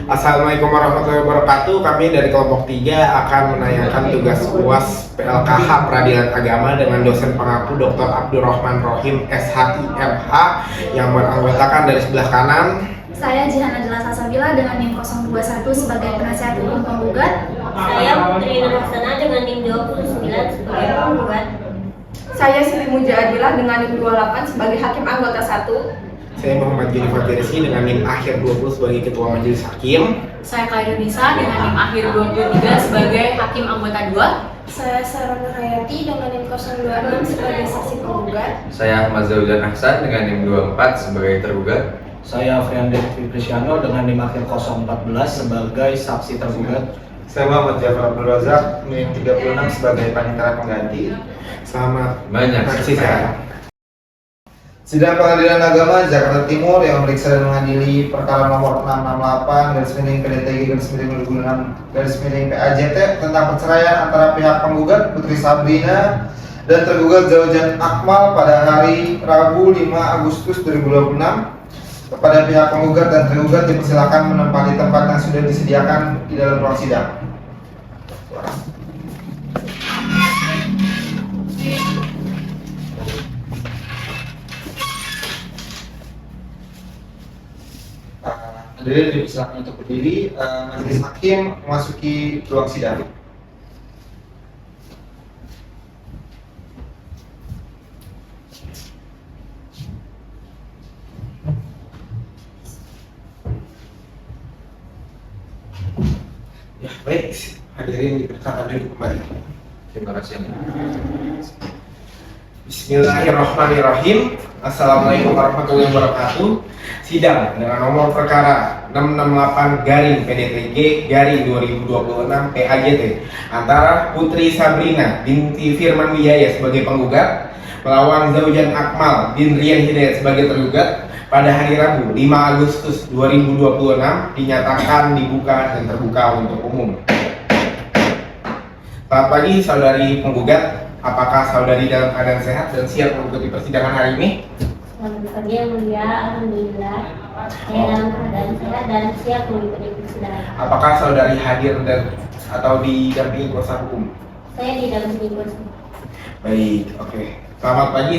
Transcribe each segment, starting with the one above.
Assalamualaikum warahmatullahi wabarakatuh. Kami dari kelompok 3 akan menayangkan tugas UAS PLKH Peradilan Agama dengan dosen pengaku Dr. Abdurrahman Rohim SHIMH yang beranggotakan dari sebelah kanan. Saya Jihan Najla Sasabila dengan NIM 021 sebagai penasihat hukum penggugat. Saya Putri Nurhasanah dengan NIM 29 sebagai penggugat. Saya Siti Muja Adila dengan NIM 28 sebagai hakim anggota 1. Saya Muhammad Junifat Rizky dengan NIM akhir 20 sebagai ketua majelis hakim. Saya Kairunisa dengan NIM akhir 23 sebagai hakim anggota 2. Saya Sarana Hayati dengan NIM 026 sebagai saksi penggugat. Saya Ahmad Zaujan Ahsan dengan NIM 24 sebagai tergugat. Saya Friande Fiprisiano dengan NIM akhir 014 sebagai saksi tergugat. Saya Muhammad Jafar Abdul Razak, NIM 36 sebagai panitera pengganti. Selamat Banyak persidangan. Sidang Pengadilan Agama Jakarta Timur yang memeriksa dan mengadili perkara nomor 668 garis miring PDTG garis miring 2006 garis miring PAJT tentang perceraian antara pihak penggugat Putri Sabrina dan tergugat Zaujan Akmal pada hari Rabu 5 Agustus 2026. Kepada pihak penggugat dan tergugat dipersilakan menempati tempat yang sudah disediakan di dalam ruang sidang. Hadirin dipersilakan untuk berdiri. Majelis hakim memasuki ruang sidang. Ya, baik. Hadirin dipersilakan duduk kembali. Terima kasih. Bismillahirrahmanirrahim. Assalamualaikum warahmatullahi wabarakatuh. Sidang dengan nomor perkara 668 garing PDTG garing 2026 PAJT antara Putri Sabrina binti Firman Wijaya sebagai penggugat melawan Zaujan Akmal bin Rian Hidayat sebagai tergugat pada hari Rabu 5 Agustus 2026 dinyatakan dibuka dan terbuka untuk umum. Selamat pagi saudari penggugat. Apakah saudari dalam keadaan sehat dan siap mengikuti persidangan hari ini? Selamat pagi yang mulia, alhamdulillah. Saya dalam keadaan sehat dan siap mengikuti persidangan. Apakah saudari hadir dan atau didampingi kuasa hukum? Saya didampingi kuasa. Baik, oke. Selamat pagi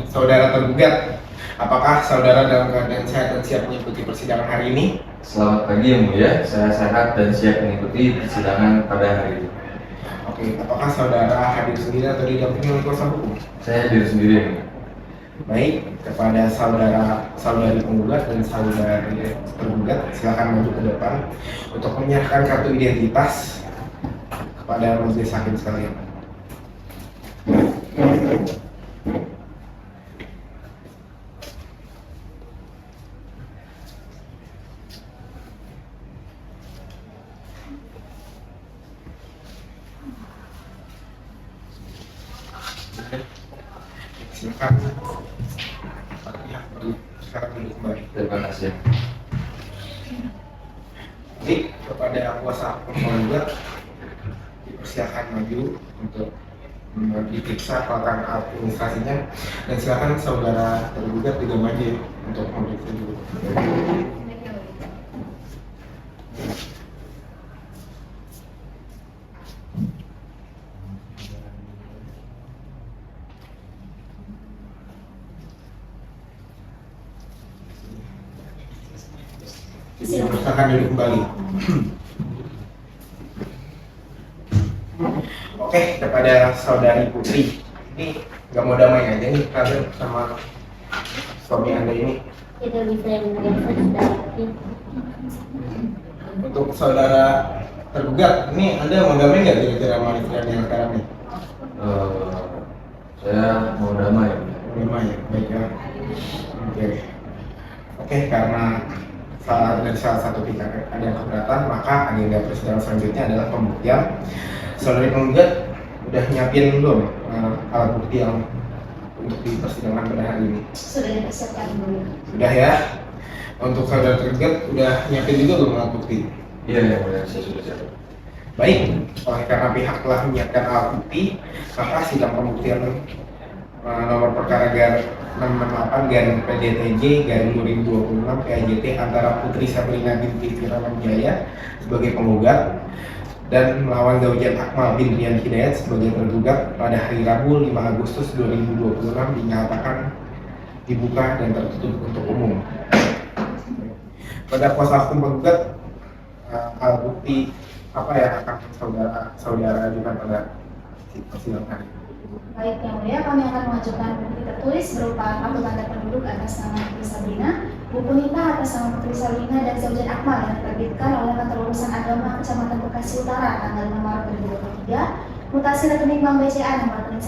saudara tergugat. Apakah saudara dalam keadaan sehat dan siap mengikuti persidangan hari ini? Selamat pagi yang mulia, saya sehat dan siap mengikuti persidangan pada hari ini. Oke, apakah saudara hadir sendiri atau didampingi oleh kuasa hukum? Saya hadir sendiri yang mulia. Baik, kepada saudari penggugat dan saudari tergugat, silakan maju ke depan untuk menyerahkan kartu identitas kepada majelis hakim sekalian. Silakan. Sekarang duduk kembali. Terima kasih. Baik, kepada kuasa hukum penggugat dipersilakan maju untuk diperiksa tentang administrasinya dan silakan saudara tergugat juga maju untuk memeriksa dulu. Silakan duduk kembali. Oke, kepada saudari Putri, ini nggak mau damai aja nih kalian sama suami anda ini. Tidak bisa yang mulia, saya sudah yakin. Untuk saudara tergugat, ini anda mau damai nggak kira-kira sama istri anda yang sekarang nih? Saya mau damai. Damai ya, baik ya. Oke, karena dari salah satu pihak ada yang keberatan, maka agenda persidangan selanjutnya adalah pembuktian. Saudari penggugat udah nyiapin belum alat bukti yang untuk di persidangan pada hari ini? Sudah dipersiapkan dulu. Sudah ya. Untuk saudara tergugat udah nyiapin juga belum alat bukti? Iya yang mulia, saya sudah siap. Baik, oleh karena pihak telah menyiapkan alat bukti, maka sidang pembuktian nomor perkara 668 garing PDTG garing 2026 PAJT antara Putri Sabrina binti Firawan Jaya sebagai penggugat dan melawan Zaujan Akmal bin Rian Hidayat sebagai tergugat pada hari Rabu 5 Agustus 2026 dinyatakan dibuka dan tertutup untuk umum. Pada kuasa hukum penggugat, alat bukti apa yang akan saudara ajukan pada persidangan hari ini? Baik, yang mulia, kami akan mengajukan bukti tertulis berupa kartu tanda penduduk atas nama Putri Sabrina, buku nikah atas nama Putri Sabrina dan Zaujan Akmal yang diterbitkan oleh Kantor Urusan Agama Kecamatan Bekasi Utara tanggal 5 Maret 2023, mutasi rekening Bank BCA nomor rekening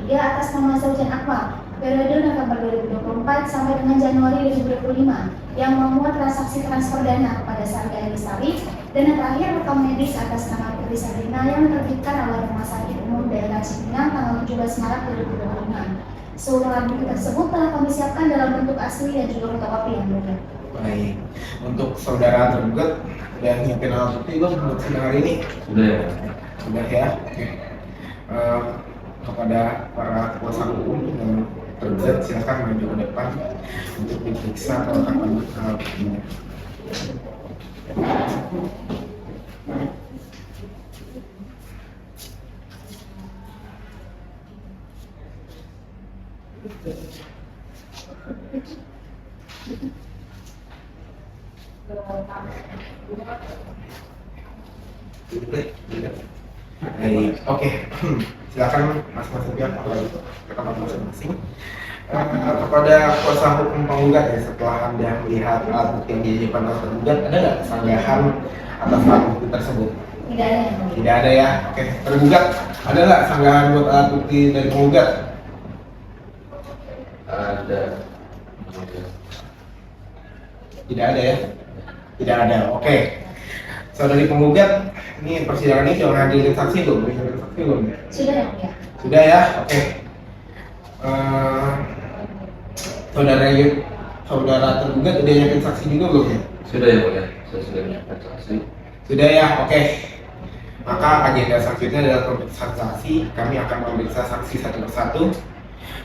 123 atas nama Zaujan Akmal, periode November 2024 sampai dengan Januari 2025, yang memuat transaksi transfer dana kepada Sarga Lestari, dan yang terakhir rekam medis atas nama Putri Sabrina yang diterbitkan oleh Rumah Sakit Umum Daerah Cipinang tanggal 17 Maret 2025. Seluruh bukti tersebut telah kami siapkan dalam bentuk asli dan juga fotokopi yang mulia. Baik, untuk saudara tergugat udah nyiapin alat bukti belum untuk sidang hari ini? Sudah ya. Sudah ya, oke. Kepada para kuasa hukum dan tergugat silakan maju ke depan untuk diperiksa kelengkapan alat buktinya. Baik, oke. Silakan masing-masing pihak ke tempat masing-masing. Kepada kuasa hukum penggugat ya, setelah Anda melihat alat bukti yang diajukan oleh tergugat, ada nggak sanggahan atas alat bukti tersebut? Tidak ada. Tidak ada ya. Oke, tergugat, ada nggak sanggahan buat alat bukti dari penggugat? Ada. Tidak ada ya? Tidak ada. Oke. Saudari penggugat, ini persidangan ini sudah hadirin saksi belum? Saksi belum? Sudah yang mulia. Sudah ya? Oke. Saudara tergugat udah yakin saksi juga belum ya? Sudah ya Pak ya. Saya sudah menyiapkan saksi. Sudah ya? Oke. Maka agenda selanjutnya adalah pemeriksaan saksi. Kami akan memeriksa saksi satu persatu.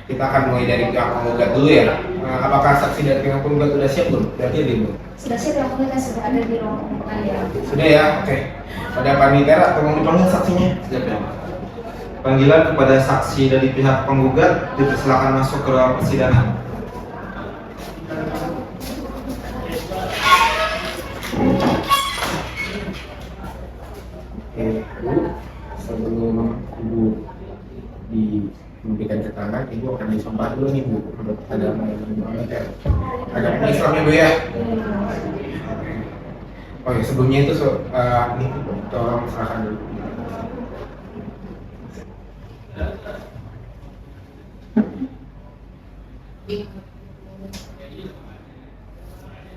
Kita akan mulai dari pihak penggugat dulu ya. Apakah saksi dari pihak penggugat sudah siap belum? Berarti belum. Sudah siap yang mulia, kan sudah ada di ruang pengadilan. Sudah ya? Oke. Pada Panitera, tolong dipanggil saksinya. Siap ya. Panggilan kepada saksi dari pihak penggugat dipersilakan masuk ke ruang persidangan. Oke, Bu. Sebelum Ibu memberikan keterangan, Ibu akan disumpah dulu nih Bu. Menurut agama agama Islam ya Bu ya. Oh ya, sebelumnya itu ini tolong serahkan dulu.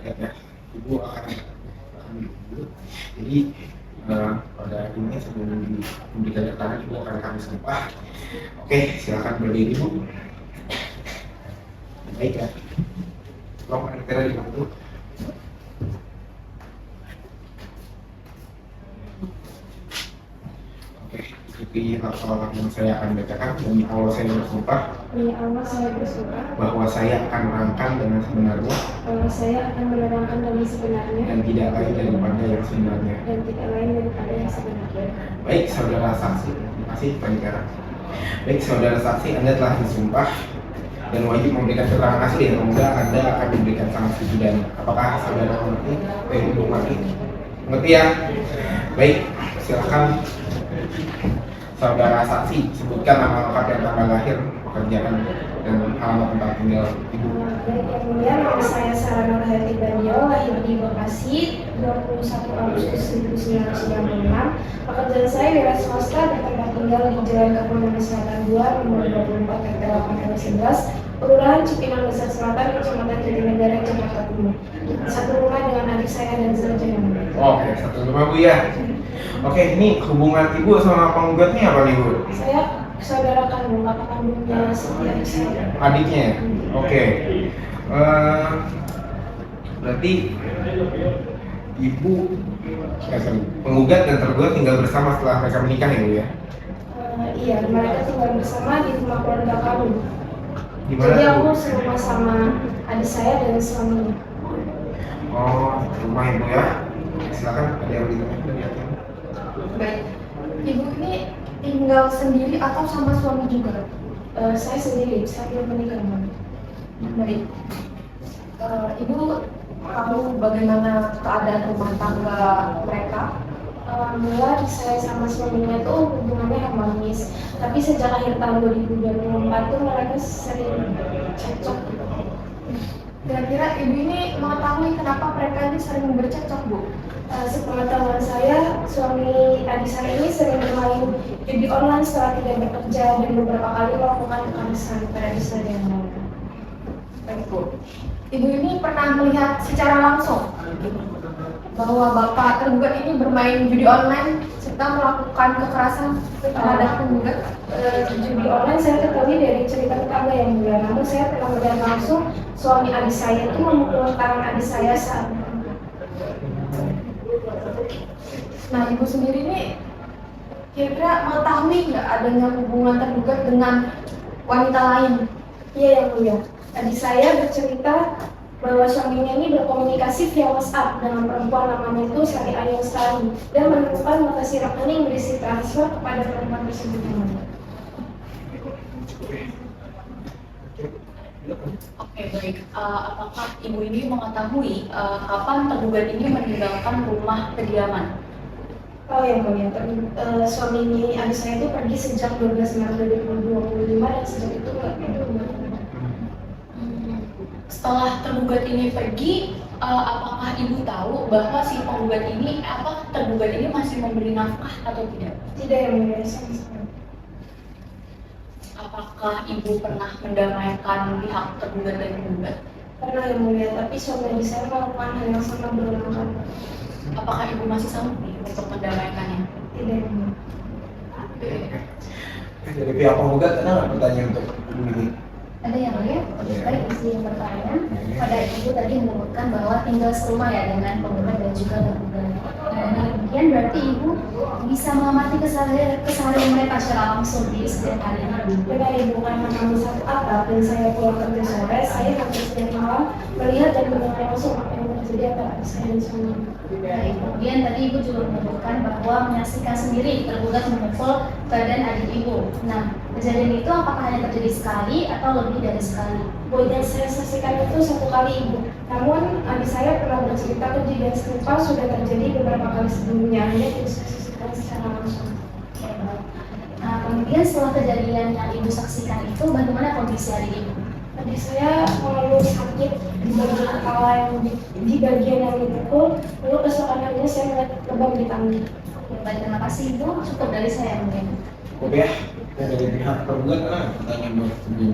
Ya, Ibu akan dulu. Jadi pada ini sebelum memberikan keterangan, Ibu akan kami sumpah. Oke, silakan berdiri Bu. Baik ya. Tolong Panitera dibantu. Oke, ikuti hal-hal yang saya akan bacakan. Demi Allah saya bersumpah Demi Allah saya bersumpah bahwa saya akan merangkap dengan sebenarnya bahwa saya akan menerangkan demi sebenarnya dan tidak lain daripada yang sebenarnya. dan tidak lain daripada yang sebenarnya. Baik, saudara saksi. Terima kasih, Panitera. Baik, saudara saksi, Anda telah disumpah dan wajib memberikan keterangan asli. Semoga Anda akan diberikan sanksi pidana. Apakah saudara mengerti? Ibu mengerti? Mengerti ya? Baik, silakan saudara saksi sebutkan nama lengkap dan tanggal lahir, pekerjaan dan alamat tempat tinggal Ibu. Baik yang mulia, nama saya Sarah Nurhayati Bandio, lahir di Bekasi 21 Agustus 1996. Pekerjaan saya wira swasta dan tempat tinggal di Jalan Kebumen Selatan 2, nomor 24 RT 8 Kelurahan Cipinang Besar Selatan, Kecamatan Jatinegara, Jakarta Timur. Satu rumah dengan adik saya dan Zaujan yang mulia. Oke, satu rumah Bu ya. Oke, ini hubungan Ibu sama penggugat ini apa nih Bu? Saya saudara kandung, kakak kandungnya setiap saya. Adiknya ya? Oke. Berarti Ibu penggugat dan tergugat tinggal bersama setelah mereka menikah ya Bu ya? Iya, mereka tinggal bersama di rumah keluarga kami. Gimana Jadi tuh? aku serumah sama adik saya dan suaminya. Oh, rumah ibu ya. Silakan ada yang ditanya. Baik. Ibu ini tinggal sendiri atau sama suami juga? Saya sendiri, saya belum menikah. Baik. Ibu tahu bagaimana keadaan rumah tangga mereka? Alhamdulillah saya sama suaminya tuh hubungannya harmonis. Tapi sejak akhir tahun 2024 tuh mereka sering cekcok. Kira-kira ibu ini mengetahui kenapa mereka ini sering bercekcok, Bu? Sepengetahuan saya, suami adik saya ini sering bermain judi online setelah tidak bekerja dan beberapa kali melakukan kekerasan pada adik saya yang lain. Baik, Bu. Ibu ini pernah melihat secara langsung bahwa bapak tergugat ini bermain judi online serta melakukan kekerasan terhadap penggugat. Judi online saya ketahui dari cerita tetangga yang mulia, namun saya pernah melihat langsung suami adik saya itu memukul tangan adik saya saat Nah, ibu sendiri ini kira-kira mengetahui nggak adanya hubungan tergugat dengan wanita lain? Iya yang mulia. Adik saya bercerita bahwa suaminya ini berkomunikasi via WhatsApp dengan perempuan namanya itu Sari Ayu Lestari dan menemukan lokasi rekening berisi transfer kepada perempuan tersebut. Oke, baik. Apakah ibu ini mengetahui kapan tergugat ini meninggalkan rumah kediaman? Oh yang mulia, suami adik saya itu pergi sejak 12 Maret 2025 dan sejak itu nggak pernah. Setelah tergugat ini pergi, apakah ibu tahu bahwa si penggugat ini, tergugat ini masih memberi nafkah atau tidak? Tidak yang mulia, sama sekali. Apakah ibu pernah mendamaikan pihak tergugat dan penggugat? Pernah yang mulia, tapi suami adik saya melakukan hal yang sama berulang kali. Apakah ibu masih sanggup nih untuk mendamaikannya? Tidak yang mulia. Dari pihak penggugat ada nggak pertanyaan untuk ibu ini? Ada yang mulia? Ada ya. Baik, izin yang bertanya. Pada ibu tadi menyebutkan bahwa tinggal serumah ya dengan penggugat dan juga tergugat. Nah, dengan demikian berarti ibu bisa mengamati keseharian mereka secara langsung di setiap harinya. Benar ibu, karena kami satu atap dan saya pulang kerja sore, saya hampir setiap malam melihat dan mendengar langsung apa yang terjadi antara adik saya dan suami. Baik, kemudian tadi ibu juga menyebutkan bahwa menyaksikan sendiri tergugat memukul badan adik ibu. Nah, kejadian itu apakah hanya terjadi sekali atau lebih dari sekali? Bu, yang saya saksikan itu satu kali ibu. Namun adik saya pernah bercerita kejadian serupa sudah terjadi beberapa kali sebelumnya. Hanya tidak saya saksikan secara langsung. Oke, baik. Nah, kemudian setelah kejadian yang ibu saksikan itu, bagaimana kondisi adik ibu? Adik saya mengeluh sakit di bagian kepala yang di bagian yang dipukul. Lalu keesokan harinya saya melihat lebam di tangan. Oke, baik, terima kasih ibu. Cukup dari saya mungkin. Cukup ya. Dan dari pihak tergugat ada nggak pertanyaan buat ibu?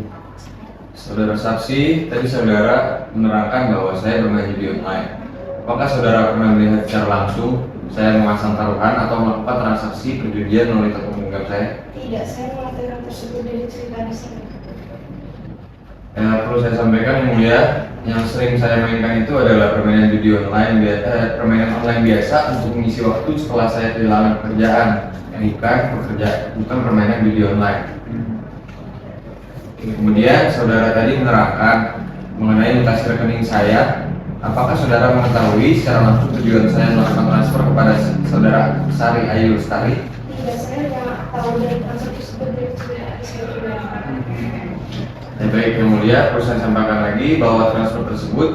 Saudara saksi, tadi saudara menerangkan bahwa saya bermain judi online. Apakah saudara pernah melihat secara langsung saya memasang taruhan atau melakukan transaksi perjudian melalui telepon genggam saya? Tidak, saya mengatakan tersebut dari cerita adik saya. Perlu saya sampaikan yang mulia, yang sering saya mainkan itu adalah permainan judi online, permainan online biasa untuk mengisi waktu setelah saya kehilangan pekerjaan, bukan permainan judi online. Kemudian saudara tadi menerangkan mengenai mutasi rekening saya. Apakah saudara mengetahui secara langsung tujuan saya melakukan transfer kepada saudara Sari Ayu Lestari? Tidak, saya hanya tahu dari transfer tersebut dari cerita adik saya juga. Ya, baik, yang mulia, perlu saya sampaikan lagi bahwa transfer tersebut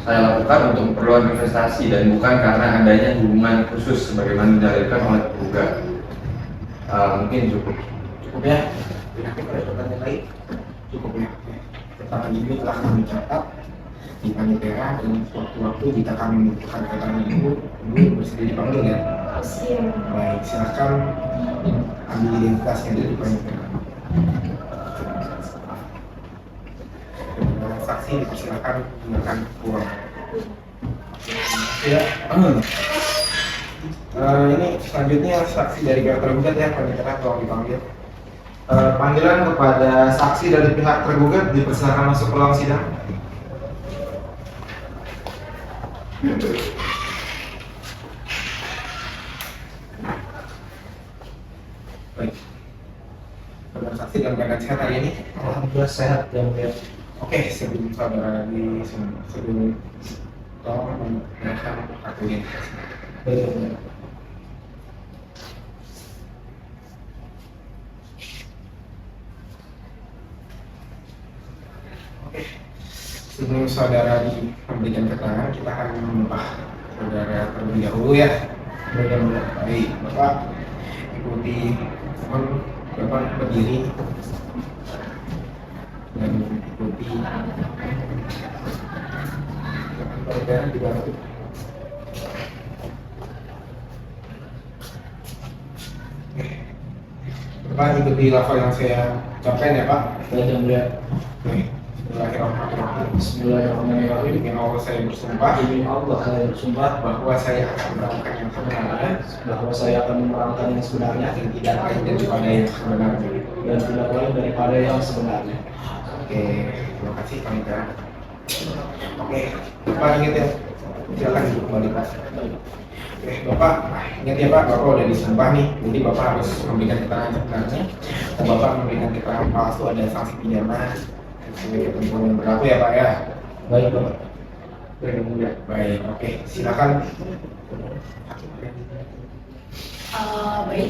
saya lakukan untuk keperluan investasi dan bukan karena adanya hubungan khusus sebagaimana didalilkan oleh tergugat. Mungkin cukup. Cukup ya. Tidak ada pertanyaan lain. Cukup ya. Keterangan ibu telah kami catat di panitia dan waktu-waktu jika kami membutuhkan keterangan ibu bersedia dipanggil ya. Siang. Baik, silakan ambil identitasnya dulu di panitia. Saksi dipersilakan menggunakan uang. Ya. Ini selanjutnya saksi dari pihak tergugat ya, panitia tolong dipanggil. Panggilan kepada saksi dari pihak tergugat dipersilakan masuk ke ruang sidang. Baik. Saudara saksi dalam keadaan sehat hari ini? Alhamdulillah sehat yang mulia. Oke, sebelum saudara sebelum tolong menaikkan kartunya. Baik yang mulia. Oke, sebelum saudara memberikan keterangan, kita akan menyembah saudara terlebih dahulu ya. Baik yang mulia. Baik, Bapak ikuti teman Bapak berdiri dan ikuti saudara di bawah. Oke. Bapak ikuti lafal yang saya ucapkan ya Pak. Baik yang mulia. Baik. Bismillahirrahmanirrahim. Bismillahirrahmanirrahim. Demi Allah saya bersumpah Demi Allah saya bersumpah bahwa saya akan melakukan yang sebenarnya bahwa saya akan menerangkan yang sebenarnya dan tidak lain daripada yang sebenarnya. dan tidak lain daripada yang sebenarnya. Oke, terima kasih Panitia. Oke, Bapak ingat ya, silakan duduk kembali Pak. Oke, Bapak ingat ya Pak, Bapak udah disumpah nih, jadi Bapak harus memberikan keterangan sebenarnya. Kalau Bapak memberikan keterangan palsu ada sanksi pidana sesuai ketentuan yang berlaku ya Pak ya. Baik Bapak. Baik, mudah. Baik, oke, silakan. Baik,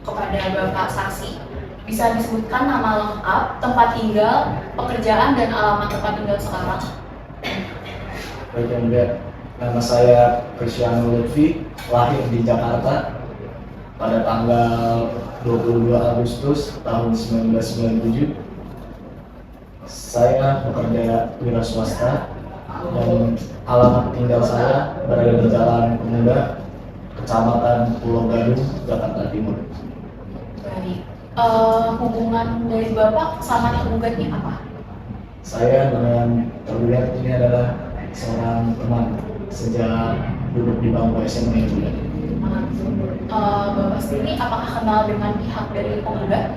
kepada Bapak saksi, bisa disebutkan nama lengkap, tempat tinggal, pekerjaan, dan alamat tempat tinggal sekarang? Baik yang mulia. Nama saya Cristiano Lutfi, lahir di Jakarta pada tanggal 22 Agustus tahun 1997. Saya bekerja wira swasta dan alamat tinggal saya berada di Jalan Pemuda, Kecamatan Pulau Gadung, Jakarta Timur. Baik, hubungan dari Bapak sama tergugat ini apa? Saya dengan tergugat ini adalah seorang teman sejak duduk di bangku SMA juga. Bapak sendiri apakah kenal dengan pihak dari penggugat?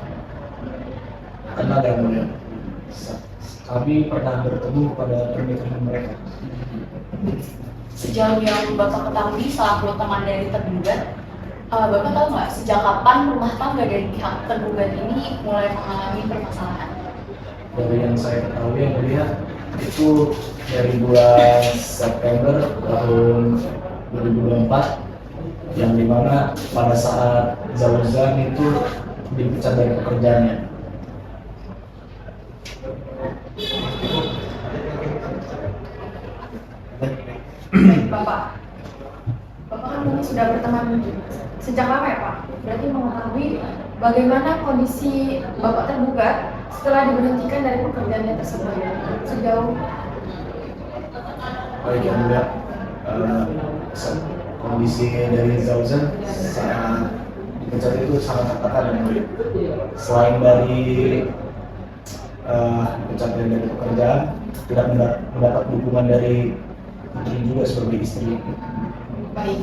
Kenal yang mulia. Kami pernah bertemu pada pernikahan mereka. Sejauh yang Bapak ketahui selaku teman dari tergugat, Bapak tahu nggak sejak kapan rumah tangga dari pihak tergugat ini mulai mengalami permasalahan? Dari yang saya ketahui yang mulia itu dari bulan September tahun 2024 yang dimana pada saat Zauzan itu dipecat dari pekerjaannya. Bapak kan ini sudah berteman sejak lama ya Pak? Berarti mengetahui bagaimana kondisi Bapak tergugat setelah diberhentikan dari pekerjaannya tersebut sejauh Baik yang mulia, kondisi dari Zauzan saat dipecat itu sangat tertekan yang mulia. Selain dari dipecat dari pekerjaan, tidak mendapat dukungan dari putri juga sebagai istri. baik.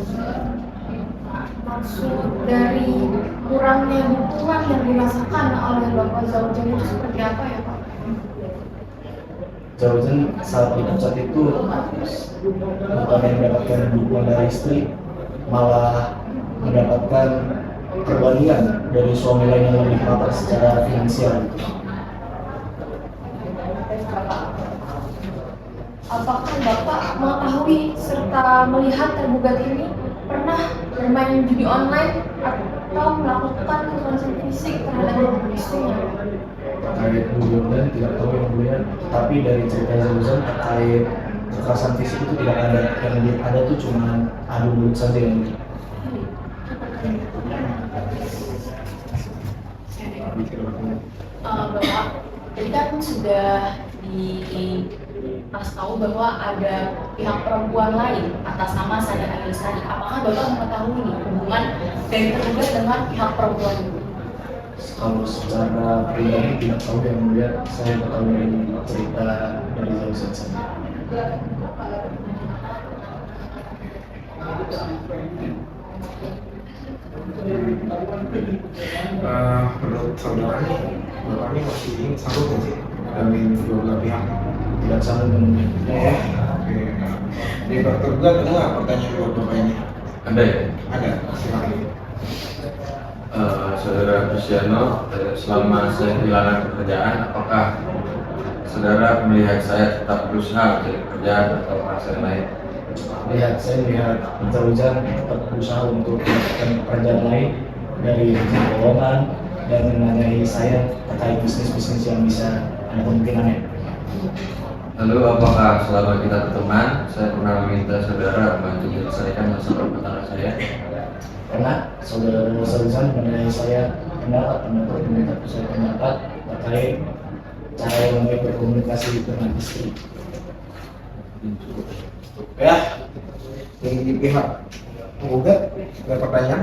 Maksud dari kurangnya dukungan yang dirasakan oleh Bapak Zauzan itu seperti apa ya Pak? Zauzan saat dipecat itu bukan mendapatkan dukungan dari istri, malah mendapatkan perbandingan dari suami lain yang lebih mapan secara finansial. Apakah Bapak mengetahui serta melihat tergugat ini pernah bermain judi online atau melakukan kekerasan fisik terhadap istrinya? Terkait judi online tidak tahu yang mulia, tapi dari cerita Zauzan terkait kekerasan fisik itu tidak ada. Yang ada tuh cuma adu mulut saja yang mulia. Bapak, jadi kan sudah dikasih tahu bahwa ada pihak perempuan lain atas nama Sada Ayus tadi. Apakah Bapak mengetahui nih hubungan dari tergugat dengan pihak perempuan itu? Kalau secara pribadi tidak tahu yang mulia, saya tahu dari cerita dari Zauzan saja. Menurut saudara nih, Bapak ini masih ingin sanggup nggak sih dari kedua belah pihak? Tidak sanggup yang mulia. Oke. Di tergugat ada nggak pertanyaan buat Bapak ini? Ada ya? Ada, silakan. Saudara Cristiano, selama saya kehilangan pekerjaan, apakah saudara melihat saya tetap berusaha mencari pekerjaan atau merasa yang lain? Saya melihat Zauzan tetap berusaha untuk mendapatkan pekerjaan lain dari keuangan dan menanyai saya terkait bisnis-bisnis yang bisa ada kemungkinannya. Lalu apakah selama kita berteman, saya pernah meminta saudara membantu menyelesaikan masalah rumah tangga saya? Karena saudara Zauzan menanyai saya pendapat meminta saya pendapat terkait cara yang baik berkomunikasi dengan istri. Ya, dari pihak penggugat ada pertanyaan?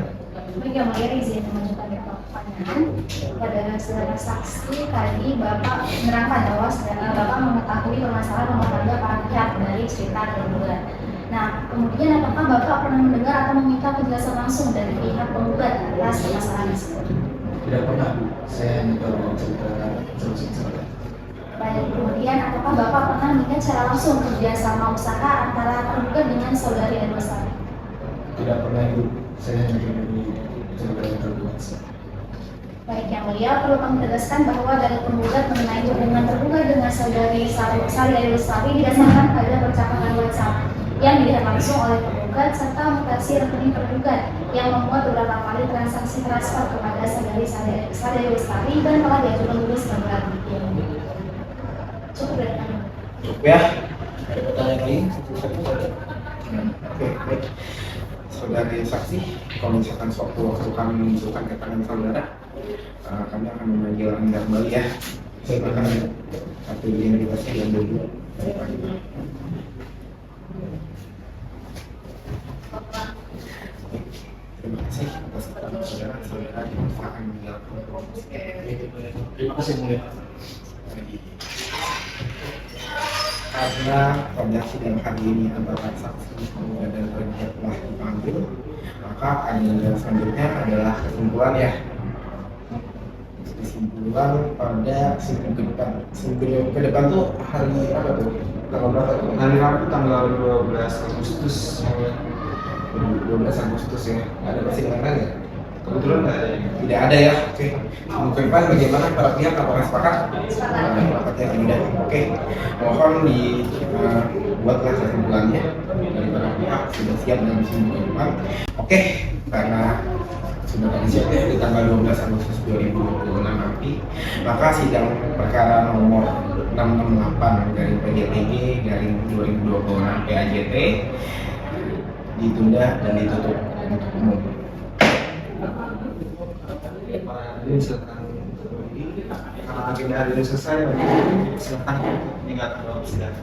Baik, yang mulia izin mengajukan pertanyaan kepada saudara saksi. Tadi Bapak menerangkan bahwa saudara Bapak mengetahui permasalahan rumah tangga para pihak dari cerita tergugat. Nah, kemudian apakah Bapak pernah mendengar atau meminta penjelasan langsung dari pihak penggugat atas permasalahan tersebut? Tidak pernah, Bu. Saya hanya tahu cerita saja. Baik, kemudian apakah Bapak pernah melihat secara langsung kerjasama usaha antara tergugat dengan saudari Lestari? Tidak pernah, Ibu. Saya hanya dari cerita tergugat. Baik, yang mulia, perlu kami tegaskan bahwa dari penggugat mengenai hubungan tergugat dengan saudari Sari Lestari didasarkan pada percakapan WhatsApp yang dilihat langsung oleh penggugat serta mutasi rekening tergugat yang memuat beberapa kali transaksi transfer kepada saudari Sari Lestari dan telah diajukan dulu sebagai bukti. Cukup dari kami. Cukup ya. Ada pertanyaan lain? Oke, baik. Saudari saksi, kalau misalkan suatu waktu kami menunjukkan keterangan saudara, kami akan memanggil Anda kembali ya. Silakan satu identitasnya yang dulu. Terima kasih atas keterangan saudara. Saudara akan meninggalkan ruang. Terima kasih, Mulia. Karena pada sidang hari ini antara saksi penggugat dan tergugat telah dipanggil, maka agenda selanjutnya adalah kesimpulan ya. Kesimpulan pada sidang ke depan. Sidang ke depan tuh hari apa tuh? Tanggal berapa tuh? Hari Rabu tanggal 12 Agustus. 12 Agustus ya. Ada persidangan lain ya? Kebetulan nggak ada ini. Tidak ada ya. Oke. Ke depan bagaimana para pihak apakah sepakat? Sepakat ya, tidak. Oke. Mohon dibuatlah kesimpulannya dari para pihak sudah siap dan bisa ke depan. Oke. Karena sudah siap ya di tanggal 12 Agustus 2026 nanti, maka sidang perkara nomor 668 dari PJTG garing 2026 PAJT ditunda dan ditutup untuk umum. Ini silakan. Karena agenda hari ini selesai, silakan tinggalkan ruang sidang.